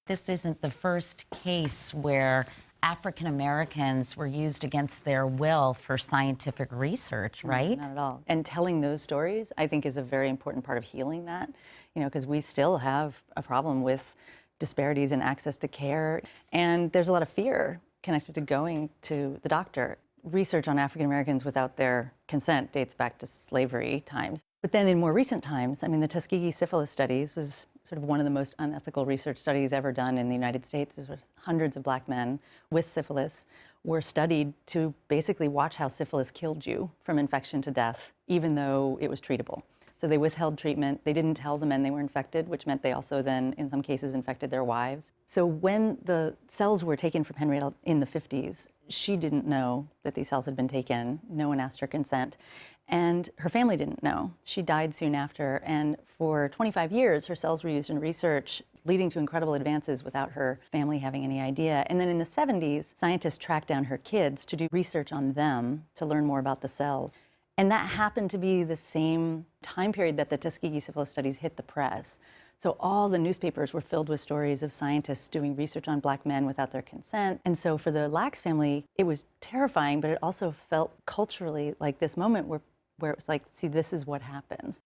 This isn't the first case where African Americans were used against their will for scientific research, No, right? not at all. And telling those stories, I think, is a very important part of healing that, because we still have a problem with disparities in access to care. And there's a lot of fear connected to going to the doctor. Research on African Americans without their consent dates back to slavery times. But then in more recent times, the Tuskegee syphilis studies is sort of one of the most unethical research studies ever done in the United States. Hundreds of Black men with syphilis were studied to basically watch how syphilis killed you from infection to death, even though it was treatable. So they withheld treatment. They didn't tell the men they were infected, which meant they also then, in some cases, infected their wives. So when the cells were taken from Henrietta in the 50s, she didn't know that these cells had been taken. No one asked her consent. And her family didn't know. She died soon after. And for 25 years, her cells were used in research, leading to incredible advances without her family having any idea. And then in the 70s, scientists tracked down her kids to do research on them to learn more about the cells. And that happened to be the same time period that the Tuskegee syphilis studies hit the press. So all the newspapers were filled with stories of scientists doing research on Black men without their consent. And so for the Lacks family, it was terrifying, but it also felt culturally like this moment where it was like, see, this is what happens.